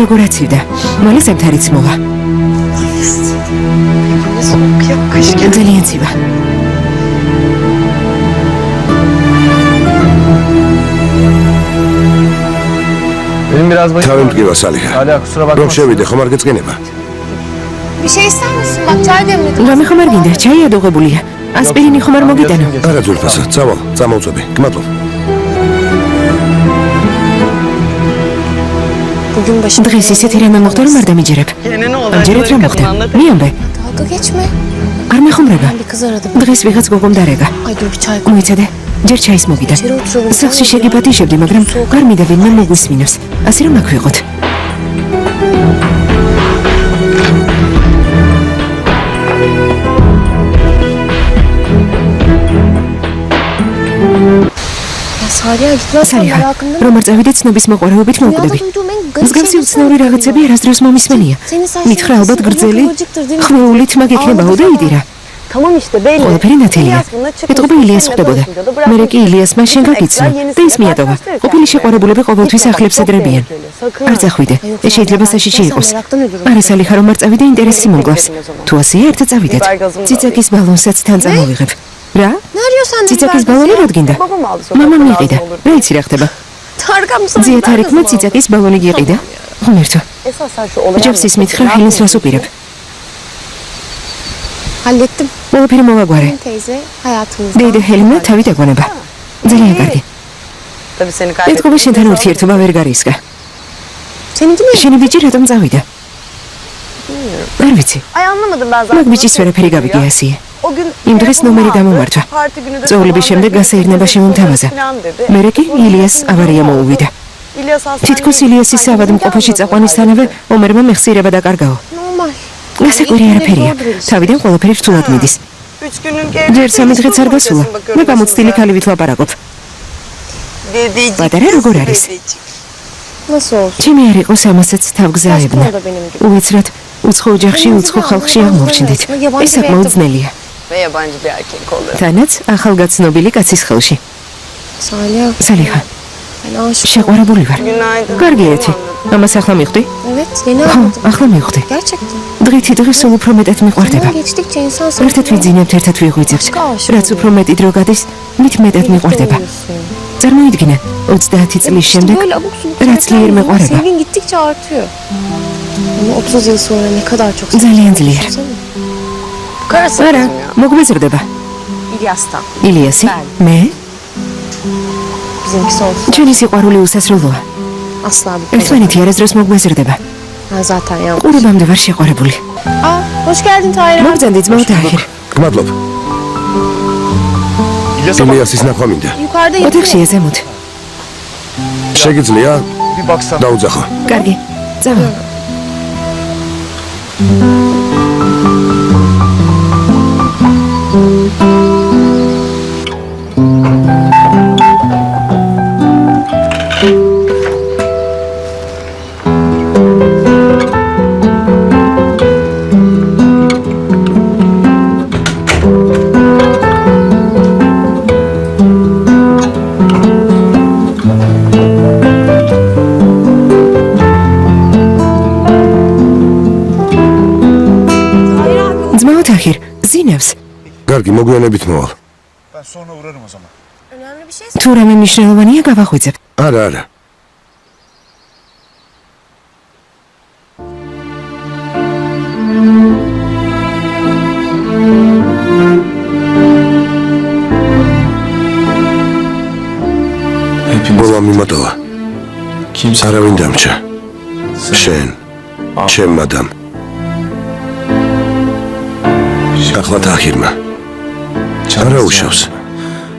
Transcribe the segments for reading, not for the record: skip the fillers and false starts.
როგორ აცივდა? მალე ზამთარიც მოვა. ძალიან ცივა. თავი მდგება სალიხა. რომ შევიდე ხომ არ გეწყინება? რამე ხომ არ გინდა? ჩაი ადოღებულია. ასპირინი ხომ არ მოგიტანო? არა ძულფასა, წავალ, წამოვწები. გმადლობ. დღეს ისეთი რამე მოხდა რომ არ დამიჯერებ. ამჯერად რა მოხდა? მიამბე. არ მეხომრება. დღეს ვიღაც გოგომ დარეგა. მოიცადე. ჯერ ჩაის მოგიდა. სახლში შეგიპატიშებდი, მაგრამ არ მინდა ვინმე მოგვისმინოს. ასე რომ აქ ვიყოთ. სალიხა, რომ არ წავიდე ცნობის მოყვარეობით მოვკვდები. მსგავსი უცნაური რაღაცები არასდროს მომისმენია. მითხრა ალბათ გრძელი, ხვეული თმა გექნებაო და იდირა. ყველაფერი ნათელია. ეტყობა ილიას ხვდებოდა. მერე კი ილიას მას შენ გაგიცნო და ის მიატოვა. ყოფილი შეყვარებულები ყოველთვის ახლებს ადრებიან. არ წახვიდე. ეს შეიძლება საშიში იყოს. არა სალიხა, რომ არ წავიდე ინტერესი მომკლავს. თუ ასეა, ერთად წავიდეთ. ციცაკის ბალონსაც თან წამოვიღებ. რა? ციცაკის ბალონი როდ გინდა? მამა მიყიდა. რა იცი რა ხდება? ძიეთარიკმა ციცაკის ბალონი გიყიდა. ღმერთო. ჯებსის მითხრა ჰელენს რას უპირებ? ყველაფერი მოვაგვარე. დეიდე ჰელენა თავი დაგონება. ძალიან კარგი. ეთქობა შენთან ურთიერთობა ვერ გარისკა. შენი ბიჭი რატომ წავიდა? არ ვიცი. მაგ ბიჭის ვერაფერი გავიგე ასია. იმ დღეს ნომერი დამომართვა. წოვლების შემდეგ გასეირნება შემომთავაზა. მერე კი ილიას ავარია მოუვიდა. თითქოს ილიასის ავადმყოფოში წაყვანისთანავე ომერმა მეხსიერება დაკარგაო. გასაკვირი არაფერია. თავიდან ყველაფერი რთულად მიდის. ჯერ 3 დღეც არ გასულა. მე გამოცდილი ქალივით ლაპარაკობ. პატარა როგორ არის? ჩემი არ იყოს ამასაც თავგზაებნა. უეცრად უცხო ოჯახში, უცხო ხალხში აღმოჩნდით. ეს საკმაოდ ძნელია. თანაც ახალგაცნობილი კაცის ხელში. სალიხა. შეყვარებული ვარ. კარგი ერთი. ამას ახლა მიხვდი? ხო, ახლა მიხვდი. დღითი დღე სულ უფრო მეტად მიყვარდება. ერთად ვიძინებთ, ერთად ვიღვიძებთ. რაც უფრო მეტი დრო გადის, მით მეტად მიყვარდება. წარმოიდგინე, 30 წლის შემდეგ რა ძლიერ მეყვარება. ძალიან ძლიერ. არა, მოგვეზრდება. ილიასი, მე? ჩვენი სიყვარული უსასრულოა. ერთმანეთი არასდროს მოგვეზრდება. ყურებამდე ვარ შეყვარებული. მოგძანდი ძმაო თაჰირ. გმადლობ. ილიასის ნახვა მინდა. ოთახშია ზემოთ. შეგიძლია? დაუძახო. კარგი, წავალ. ზინავს. კარგი, მოგვიანებით მოვალ. თუ რამე მნიშვნელოვანია გავახვიძებ. არა, არა. ბოლა მიმატოვა. არავინ დამჭა. შენ, ჩემ მადამ. ახლა თაჰირმა. არა უშავს.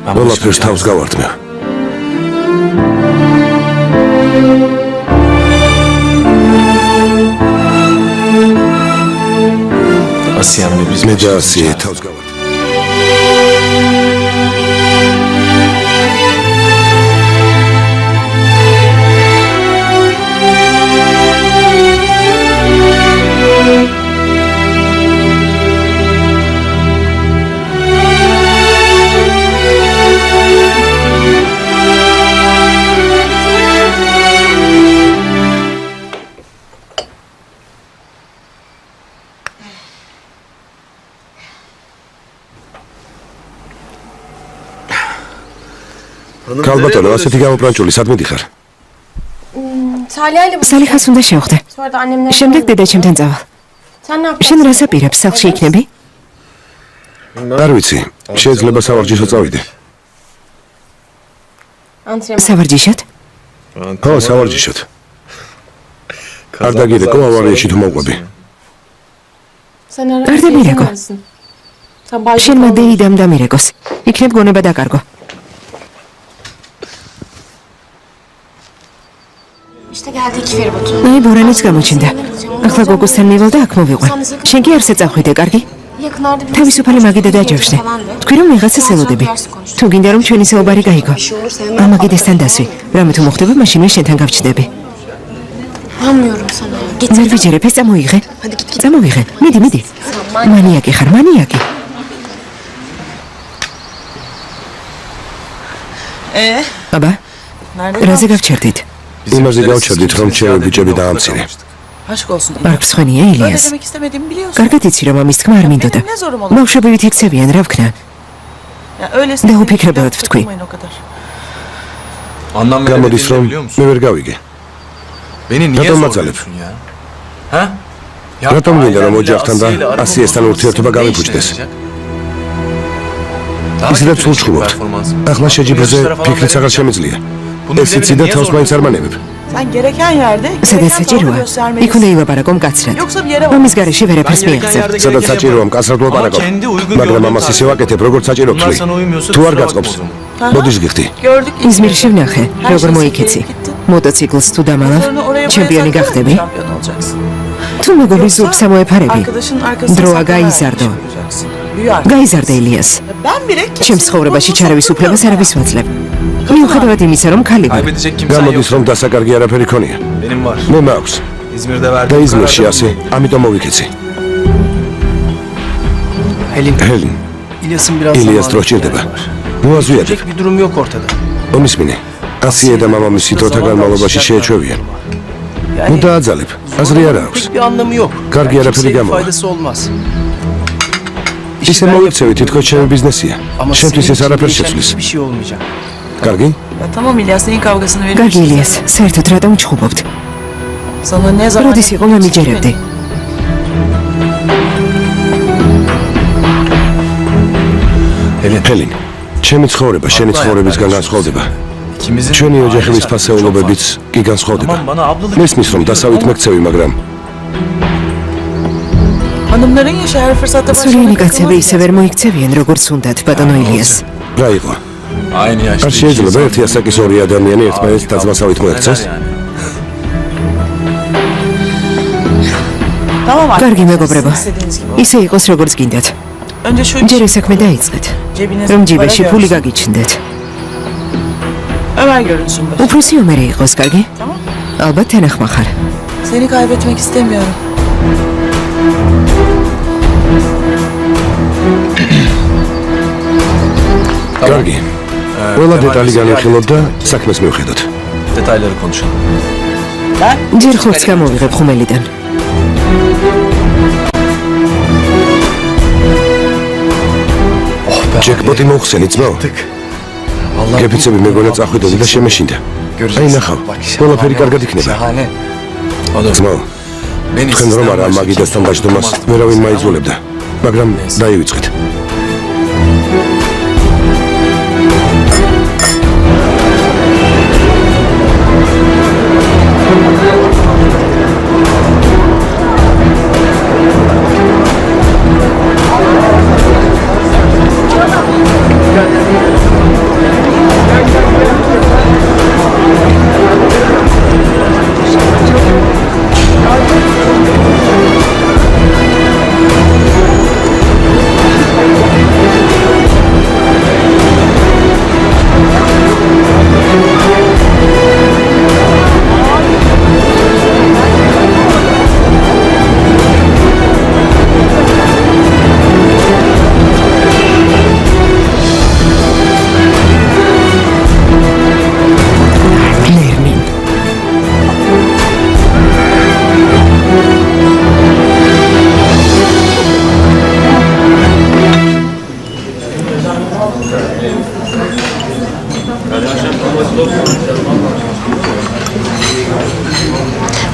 ყველაფერს თავს გავარდნევ. მე და ასიე თავს გავარდნევ. ქალბატონო, ასეთი გამოპრანჭული სად მიდიხარ? სალიხას უნდა შევხვდე. შემდეგ დედაჩემთან წავალ. შენ რას აპირებს, სახლში იქნები? არ ვიცი, შეიძლება სავარჯიშო წავიდე. სავარჯიშოდ? ხო, სავარჯიშოდ. არ დაგირეკო ავარიაში თუ მოყვები. არ დამირეკო. შენმა დეიდამ დამირეკოს. იქნებ გონება დაკარგო. აი, ბორანიც გამოჩნდა. ახლა გოგოსთან მივალ და აქ მოვიყვან. შენ კი არსე წახვიდე, კარგი? თავისუფალი მაგიდე დაჯავშნე. თქვი რომ ვიღაცას ელოდები. თუ გინდა რომ ჩვენი საუბარი გაიგო. ამაგიდესთან დასვი. რამე თუ მოხდება, მაშინვე შენთან გავჩნდები. ვერ ვიჯერებ, ეს წამოიღე. წამოიღე. მიდი. მანიაკი ხარ, მანიაკი. აბა, რაზე გავჩერდით? იმაზე გავჩერდით, რომ ჩემი ბიჭები დაამცირე. არ გსვენია, ილიას. კარგად იცი, რომ ამის თქმა არ მინდოდა. ბავშვებივით იქცევიან, რა ვქნა? დაუფიქრებულად ვთქვი. გამოდის, რომ მე ვერ გავიგე. რატომ მაძალებ? რატომ გინდა, რომ ოჯახთან და ასიესთან ურთიერთობა გამიფუჭდეს? ისედაც ურჩხუბობთ. ახლა შეჯიბრზე ფიქრიც აღარ შემიძლია. ეს იცი და თავს მაინც არ მანებებ. სადაც საჭიროა, იქ უნდა ილაპარაკო მკაცრად. ამის გარეშე ვერაფერს მიიღწევ. სადაც საჭიროა მკაცრად ვლაპარაკობ, მაგრამ ამას ისე ვაკეთებ, როგორც საჭირო ვთვლი. თუ არ გაწყობს, მოდის გიხდი. იზმირში ვნახე, როგორ მოიქეცი. მოტოციკლს თუ დამალავ, ჩემპიონი გახდები. თუ მეგობრის ზურგს ამოეფარები, დროა გაიზარდო. გაიზარდა ილიას. ჩემს ცხოვრებაში ჩარევის უფლებას არავის ვაძლევ. მიუხედავად იმისა, რომ ქალი ვარ. გამოდის, რომ დასაკარგი არაფერი ქონია. მე მაქვს. და იზმირში ასე, ამიტომ მოვიქეცი. ჰელენ. ილიას დრო სჭირდება. მოაზვიადებ. მომისმინე. ასიე და მამამისი დროთა განმავლობაში შეეჩვევიან. ნუ დააძალებ. აზრი არ აქვს. კარგი არაფერი გამოვა. ისე მოიქცევი, თითქოს ჩემი ბიზნესია. შენთვის ეს არაფერს შეცვლის. კარგი? კარგი ილიას, საერთოდ რატომ ჩხუბობთ? როდის იყო მე მიჯერებდი? ჰელენ, ჩემი ცხოვრება შენი ცხოვრებისგან განსხვავდება. ჩვენი ოჯახების ფასეულობებიც კი განსხვავდება. მესმის, რომ დასავით მეკცევი, მაგრამ სულიანი კაცები ისე ვერ მოიქცევიან, როგორც უნდათ, ბატონო ილიას. რა იყო? არ შეიძლება ერთი ასაკის ორი ადამიანი ერთმანეთს დაძმასავით მოექცეს? კარგი მეგობრებო, ისე იყოს როგორც გინდათ. ჯერ ეს საქმე დაიწყეთ, რომ ჯიბეში ფული გაგიჩნდეთ. უფროსი ომერი იყოს, კარგი? ალბათ თანახმა ხარ. კარგი. ყველა დეტალი განვიხილოთ და საქმეს მივხედოთ. დეტალები კონჩა. ჯერ ხორცს გამოვიღებ ხუმელიდან. ჯეკპოტი მოხსენი ძმაო. გეფიცები მეგონა წახვიდები და შემეშინდა. აი ნახავ, ყველაფერი კარგად იქნება. ძმაო, თქვენ რომ არა მაგიდასთან დაждდომას ვერავინ მაიძულებდა, მაგრამ დაივიწყეთ.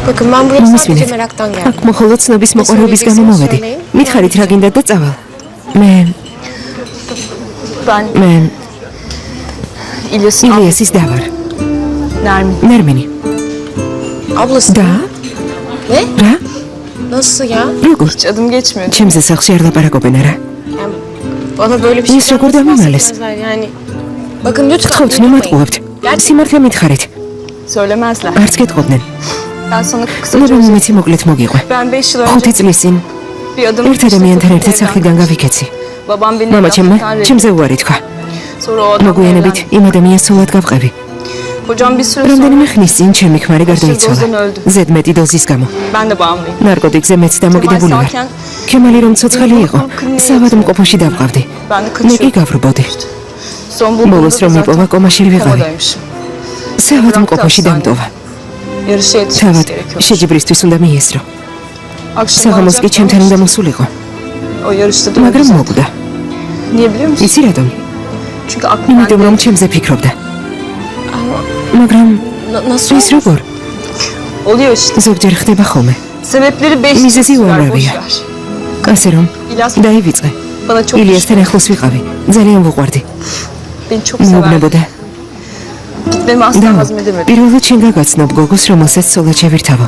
Bakın ben buraya sadece მომისმინეთ. meraktan აქ geldim. მხოლოდ ცნობის მოყვარების გამო მოვედი. მითხარით რა გინდათ და წავალ. მე ილიასის და ვარ. ნერმინი. Ablası. და? Ne? რა? Nasıl ya? როგორ? Hiç adım geçmiyor. ჩემზე სახლში არ ლაპარაკობენ არა? Yani bana böyle bir şey Biz çok orada mı maalesef? bahsetmezler yani. Bakın lütfen. გთხოვთ ნუ მატყუებთ. სიმართლე მითხარით. Söylemezler. არც გეტყობდნენ. Ben sana kısa ნუ çözeyim. მომეცი მოკლედ მოგიყვე. Ben 5 yıl 5 önce წლის წინ bir adım ერთ ადამიანთან ერთად სახლიდან გავიქეცი. Babam beni მამა ჩემმა evlatlıktan reddedi. ჩემზე უარი თქვა. Sonra o adamla მოგვიანებით evlendi. იმ ადამიანს სულად გავყევი. Kocam bir süre რამდენიმე sonra ხნის წინ ჩემი ქმარი გარდაიცვალა. დოზენ өлდü. ზედმეტი დოზის გამო. ben de bağımlıyım. ნარკოტიკზე მეც დამოკიდებული ვარ. Kemal ქემალი რომ ცოცხალი იყო, საავადმყოფოში დავყავდი. Ben de მე კი kaçıyordum. გავრბოდი. Son bulduğumda ბოლოს რომ მიპოვა კომაში ვიყავი. komadaymışım. საავადმყოფოში დამტოვა. Yarışa yetişmesi თავად gerekiyor. შეჯიბრისთვის უნდა მიესრო. Akşam საღამოს კი ჩემთან უნდა მოსულიყო, o yarışta da მაგრამ öldü. მოკვდა. Niye biliyor musun? იცი რატომ? Çünkü aklı იმიტომ რომ bende. ჩემზე ფიქრობდა. მაგრამ Nasıl? ის როგორ? Oluyor işte. ზოგჯერ ხდება ხოლმე. Sebepleri 5 Mizezi var, uğramıyor. boş ver. ასე რომ İlyas დაივიწყე. bana çok ილიასთან ახლოს ვიყავი. ძალიან ვუყვარდი. beni çok sever. მეუბნებოდა. Gitmemi asla და hazmedemedi. პირველად შენ გაგაცნობ გოგოს, რომელსაც სულაც შევირთავო.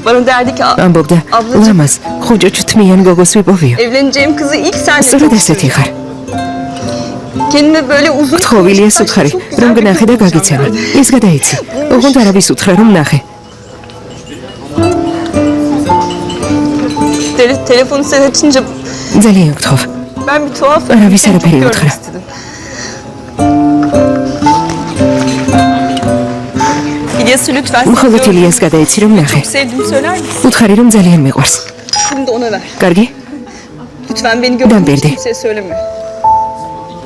Bana derdi ki ამბობდა, Ablacığım. ლამაზ, ხუჭო ჩთმიან გოგოს ვიპოვიო. evleneceğim kızı ilk sen de სწორედ çok ესეთი ხარ. Kendime böyle uzun გთხოვ ილიას უთხარი, რომ გნახე და გაგიცემი. ეს გადაიცი. ოღონდ არავის უთხრა რომ ნახე. Telefonu sen açınca ძალიან გთხოვ. ben bir tuhaf Arabi seni çok sarı görmek periyotra. istedim. İlyas'ı lütfen მხოლოდ seviyorum. ილიას გადაიცი რომ ნახე. Çok sevdiğimi söyler misin? უთხარი რომ ძალიან მიყვარს. Bunu da ona ver. კარგი? Lütfen beni Ben gördüğün bildi. kimseye söyleme.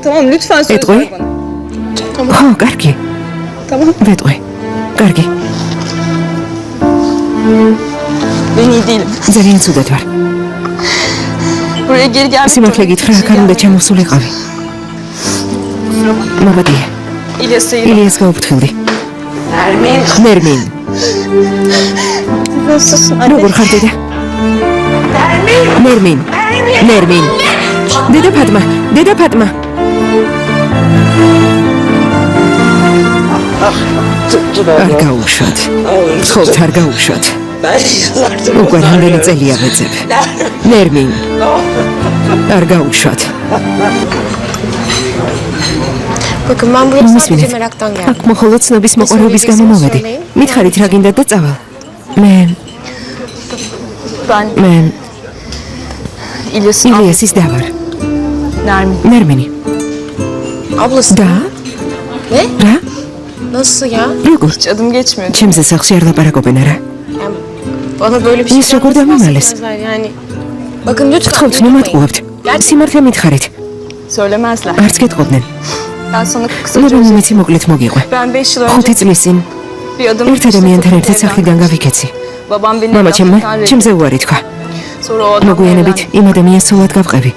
Tamam lütfen söz Etkoy. ver bana. ხო, კარგი. Tamam. ვეტყვი. კარგი. Ben iyi değilim. ძალიან ცუდად ვარ. Buraya geri gelmek სიმართლე გითხრა, აქ არ უნდა ჩამოსულიყავი. მოგადია. İlyas'a iyi bak. ილიას გაუფრთხილდი. ნერმინ. Nasılsın anne? როგორ ხარ დედა? ნერმინ. ნერმინ. დედა ფატმა, დედა ფატმა. არ გაუშვათ. ხოთ არ გაუშვათ. უკვე რამდენი წელია ვეძებ. ნერმინ. არ გაუშვათ. Bakın ben buraya sadece მომისმინეთ. meraktan აქ geldim. მხოლოდ ცნობის მოყვარების გამო მოვედი. მითხარით რა გინდათ და წავალ. მე İlyas'ın ილიასის და ვარ. Nermin. ნერმინი. Ablası. და? Ne? რა? Nasıl ya? როგორ? Hiç adım geçmiyor. ჩემზე სახლში არ ლაპარაკობენ არა? Yani bana böyle bir şey Biz çok orada mı maalesef? bahsetmezler yani. Bakın lütfen. გთხოვთ ნუ მატყუებთ. სიმართლე მითხარით. Söylemezler. არც გეტყობდნენ. Ben sana kısa ნუ çözeyim. მომეცი მოკლედ მოგიყვე. Ben 5 yıl 5 önce წლის წინ bir adım ერთ ადამიანთან ერთად სახლიდან გავიქეცი. Babam beni მამა ჩემმა evlatlıktan reddedi. ჩემზე უარი თქვა. Sonra o adamla მოგვიანებით evlendi. იმ ადამიანს სულად გავყევი.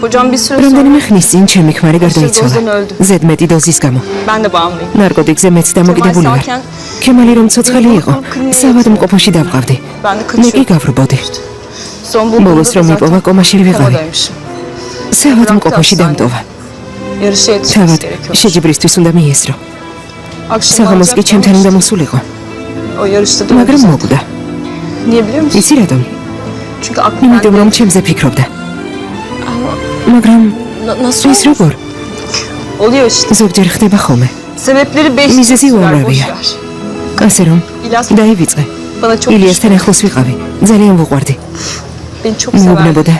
Kocam bir süre რამდენიმე sonra ხნის წინ ჩემი ქმარი გარდაიცვალა. დოზენ өлდü. ზედმეტი დოზის გამო. ben de bağımlıyım. ნარკოტიკზე მეც დამოკიდებული ვარ. Kemal ქემალი რომ ცოცხალი იყო, საავადმყოფოში დავყავდი. Ben de მე კი kaçıyordum. გავრბოდი. Son ბოლოს bulduğumda რომ da მიპოვა zaten კომაში ვიყავი. komadaymışım. საავადმყოფოში დამტოვა. Yarışa yetişmesi თავად gerekiyor. შეჯიბრისთვის უნდა მიესრო. Akşam საღამოს კი ჩემთან უნდა მოსულიყო, o yarışta da მაგრამ öldü. მოკვდა. Niye biliyor musun? იცი რატომ? Çünkü aklı იმიტომ რომ bende. ჩემზე ფიქრობდა. მაგრამ Nasıl? ის როგორ? Oluyor işte. ზოგჯერ ხდება ხოლმე. Sebepleri 5 Mizezi uğramıyor. ასე რომ İlyas დაივიწყე. bana çok ილიასთან ახლოს ვიყავი. ძალიან ვუყვარდი. beni çok sever. მეუბნებოდა.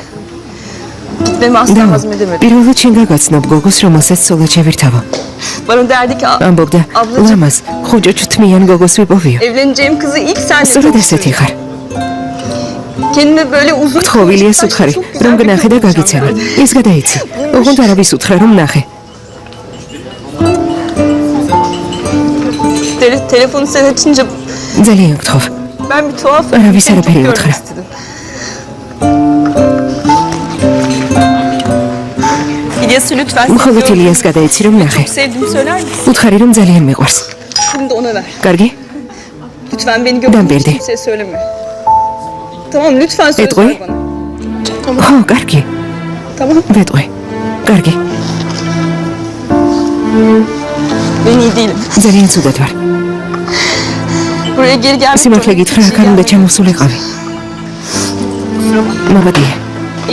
Gitmemi და asla hazmedemedi. პირველად შენ გაგაცნობ გოგოს, რომელსაც სულაც შევირთავო. Bana derdi ki ამბობდა, Ablacığım. ლამაზ, ხუჭო ჩთმიან გოგოს ვიპოვიო. evleneceğim kızı ilk sen de სწორედ çok ესეთი ხარ. Kendime böyle uzun გთხოვ ილიას უთხარი, რომ გნახე და გაგიცემი. ეს გადაიცი. ოღონდ არავის უთხრა რომ ნახე. Telefonu sen açınca ძალიან გთხოვ. ben bir tuhaf Arabi sarı seni çok periyotra. görmek istedim. İlyas'ı lütfen მხოლოდ seviyorum. ილიას გადაიცი რომ ნახე. Sevdiğimi söyler misin? უთხარი რომ ძალიან მიყვარს. Bunu da ona ver. კარგი? Lütfen beni Ben gördüğün bildi. için kimseye söyleme. Tamam lütfen söz Etkoy? ver bana. ხო, კარგი. Tamam. ვეტყვი. კარგი. Ben iyi değilim. ძალიან ცუდად ვარ. Buraya geri gelmek სიმართლე გითხრა, აქ არ უნდა ჩამოსულიყავი. მოგადია.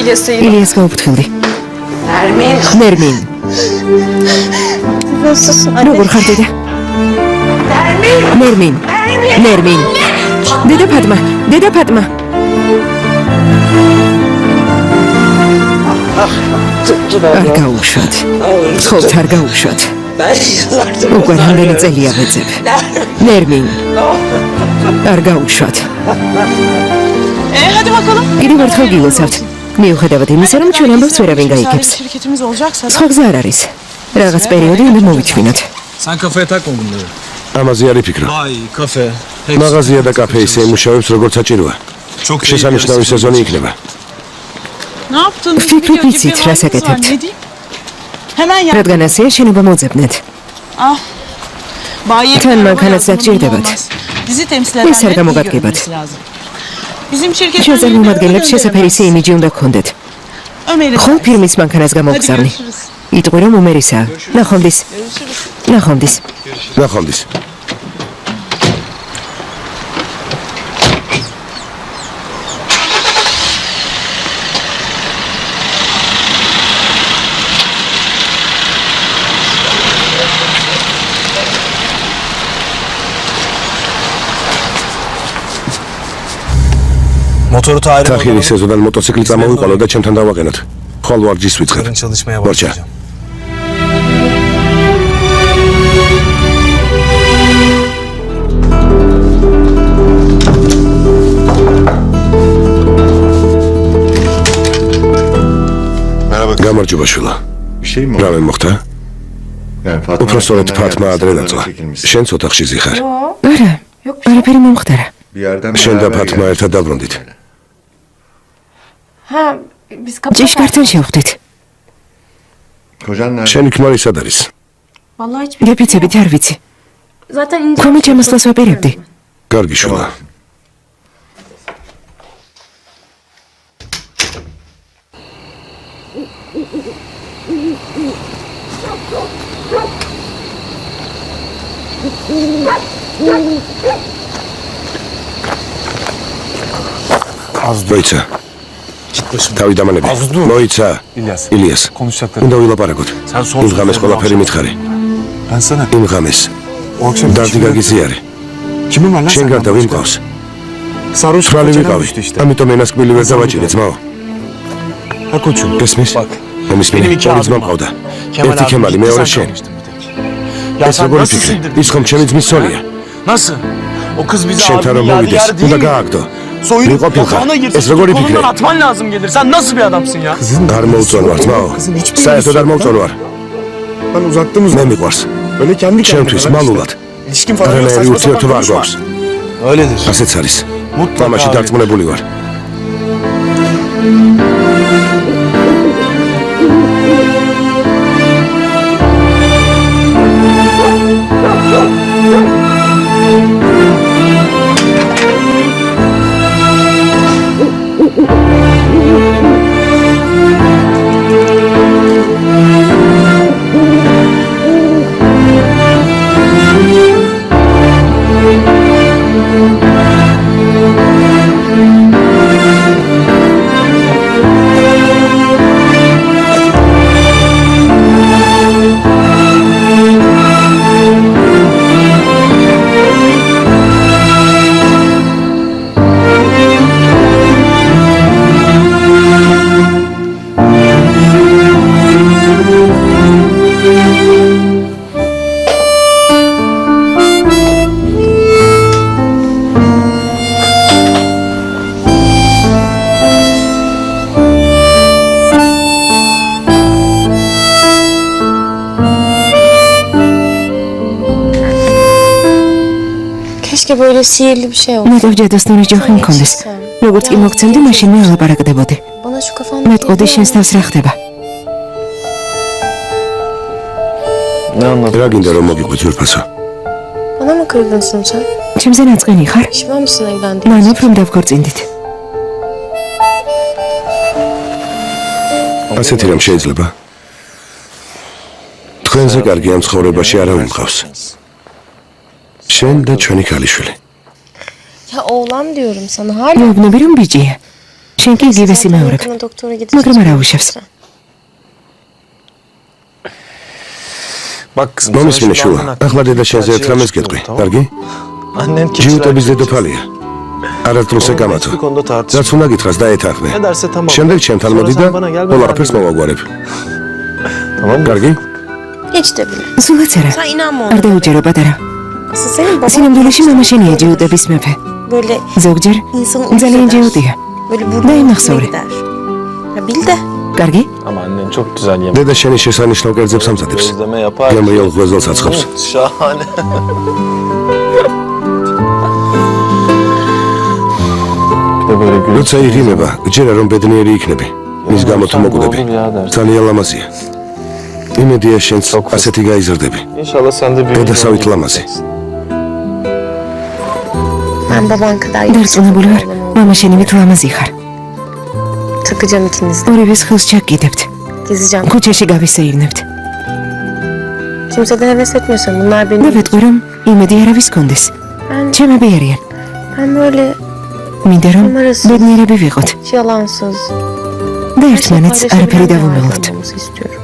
İlyas'a ილიას გაუფრთხილდი. ნერმინ. Nasılsın anne? როგორ ხარ დედა? ნერმინ. ნერმინ. დედა ფატმა. დედა ფატმა. არ გაუშვათ. ცხოვთ არ გაუშვათ. უკვე რამდენი წელია ვეძებ. ნერმინ. არ გაუშვათ. Hadi bakalım. კიდევ ერთხელ გილოცავთ. მიუხედავად იმისა, რომ ჩვენ ამბავს ვერავინ გაიგებს. Şirketimiz olacaksa სხვა გზა არ არის. რაღაც პერიოდი უნდა მოვიჩვინოთ. Sen kafaya takma bunları. ამაზე არ იფიქრო. Ay kafe. Hepsi მაღაზია და კაფე ისე იმუშავებს როგორც საჭიროა. çok iyi. შესანიშნავი სეზონი იქნება. Ne yaptın? Fikri pitsit, rasaketept. Hemen yap. რადგან ასეა შენობა მოძებნეთ. Bayi Ken araba mankana yazmanın sakçirdebat. olmaz. Bizi temsil Mes edenlerin iyi argamogatgebat. görünmesi lazım. Bizim şirketten შეძარმომადგენლებს შესაფერისი იმიჯი უნდა გქონდეთ. Ömer'e. ხოლ ფირმის მანქანას Hadi გამოგზავნი. görüşürüz. იტყვი რომ უმერისაა. ნახვამდის. ნახვამდის. ნახვამდის. Motoru Tahir'e თახირის სეზონიდან მოტოციკლი წამოვიყოლო და ჩემთან დავაყენოთ. ხოლ ვარჯიშს ვიწყებ. Yarın çalışmaya Borça. başlayacağım. Merhaba. გამარჯობა შვილო. Bir şey mi რა oldu? მე მოხდა? Yani Fatma უფრო სწორედ hakkında ფათმა yani ადრე sen დაწვა. çekilmişsin. შენც ოთახში ზიხარ. არა. არაფერი მომხდარა. Bir yerden შენ და beraber ფათმა geldik. ერთად დაბრუნდით. ჭიშკართან შევხვდით. Kocan nerede? შენი ქმარი სად არის? გეფიცებით არ ვიცი. ქვემო ჩემოსლას ვაპირებდი. კარგი შვილო. მოიცა. თავი დამანები. მოიცა. ილიას. Konuşacaklarım. უნდა ვილაპარაკოთ. Sen son იმ ღამეს sözlerini ყველაფერი akşam- მითხარი. Ben sana იმ ღამეს o akşam დარდი გაგიზიარე. kimin var lan შენ გარდა ვინ მყავს? Sarhoş ხრალი koçana ვიყავი. düştü işte. ამიტომ ენასკბილი ვერ დავაჭირე ძმაო. Ha koçum. გესმის? Bak. მომისმინე. Benim iki ორი adım ძმა var. მყავდა. Kemal ერთი abi ქემალი, gitti, მეორე sen შენ. kalmıştın bir tek. Ya ეს sen როგორი nasıl ფიქრი? sindirdin? ის ხომ ჩემი ძმის სოლია? Nasıl? O kız bizi შენთან რომ abi მოვიდეს, yadigar უნდა değil mi? გააგდო. Soyunup ვიყოფილ ხარ. kafana girsin. ეს როგორი Kolundan ფიქრე? atman lazım gelir. Sen nasıl bir adamsın ya? არ მოუწონვარ ძმაო. საერთოდ არ მოუწონვარ. Ben uzaktım მე მიყვარს. Öyle kendi ჩემთვის მალულად. İlişkin falan yok. არანაირი Saçma ურთიერთობა sapan არ konuşma. გვაქვს. Öyledir. ასეც არის. Mutlaka თამაში abi. დარწმუნებული ვარ. Keşke böyle sihirli bir şey olsa. ნეტევ ჯადოსნური ჯოხი მქონდეს. როგორც კი მოგცემდი, მაშინ მე ელაპარაკდებოდი. Bana şu kafandaki... მეტყოდი შენს თავს რა ხდება? რა გინდა რომ მოგიყვეთ ძვირფასო? Bana mı kırgınsın sen? ჩემზე ნაწყენი ხარ? Pişman mısın evlendiğin მანავ için? რომ დავქორწინდით. ასეთი რამ შეიძლება? თქვენზე კარგი ამ ცხოვრებაში არავინ მყავს. შენ და ჩვენი ქალიშვილი. Ya oğlan diyorum sana hala. მეუბნები რომ ბიჭია. შენ კი იგივე სიმეორებ. Yakında doktora gideceğiz. მაგრამ არა უშავს. Bak kızım. მომისმინე შუა, ახლა დედა შენზე ერთ რამეს გეტყვი, კარგი? Annen ჯიუტების დედოფალია. არასდროს ეკამათო. Bir konuda tartışma. რაც უნდა გითხრას დაეთანხმე. Ne derse tamam. შემდეგ ჩემთან Sonra მოდი sen და bana gel, ben ყველაფერს halledeyim. მოვაგვარებ. Tamam mı? კარგი? Hiç de bile. სულაც არა. Sen inanma არ ona. დაუჯერო პატარა. Asıl senin baban სინამდვილეში მამა შენია ჯიუტების მეფე. böyle ზოგჯერ insanı ძალიან uyuz eder. ჯიუტია. Böyle Dayı burnuna mahsuri. gider. Ya bil de. კარგი? Ama annen çok güzel yemek. დედა შენი შესანიშნავ კერძებს ამზადებს. Gözleme yapar. გემრიელ ღვეზელს აცხობს. Şahane. Bir de böyle gülüp როცა იღიმება, ჯერა რომ ბედნიერი იქნები. მის გამო თუ მოკვდები. ძალიან ლამაზია. იმედია შენც ასეთი გაიზრდები. İnşallah sen de bir დედასავით ლამაზი. Ben baban kadar დარწმუნებული ვარ, მამა შენივით ლამაზი ხარ. takacağım ikinizi de. ორივეს ხელს ჩაგკიდებთ. Gezeceğim. ქუჩაში გავისეირნებთ. Kimse de heves etmiyorsa bunlar და benim. ვეტყვი რომ იმედი არავის კონდეს. ჩემები არიან. Ben böyle მინდა რომ ბედნიერები ვიყოთ yalansız. და ერთმანეთს არაფერი paylaşabilen bir aile დავუმეულოთ. olmamızı istiyorum.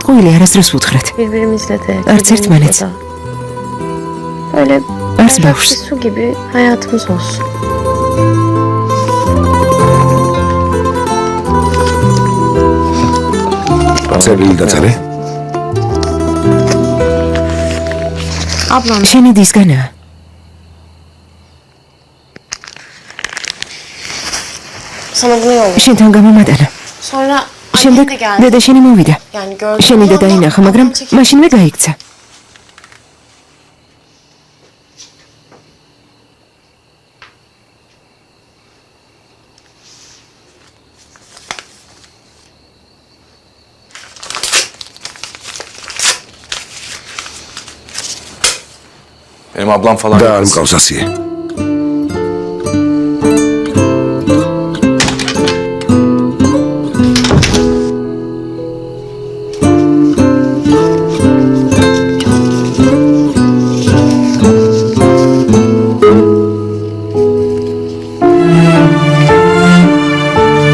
ყოველი არასდროს ვუთხრათ. Birbirimizle de. Arts etmeniz. birbirimizle de. Böyle Arts berrak bavurs. bir su gibi hayatımız olsun. წერილი დაწერე? Ablam შენი დისგანაა. sana bunu yolladı. შენთან გამომატანა. Sonra annen შემდეგ de geldi. დედა შენი მოვიდა. Yani gördüm. შენი Bir დედა anda ინახა, მაგრამ ablam çekildi. მაშინვე გაიქცა. Benim ablam falan და yok არ kızım. მყავს ასიე.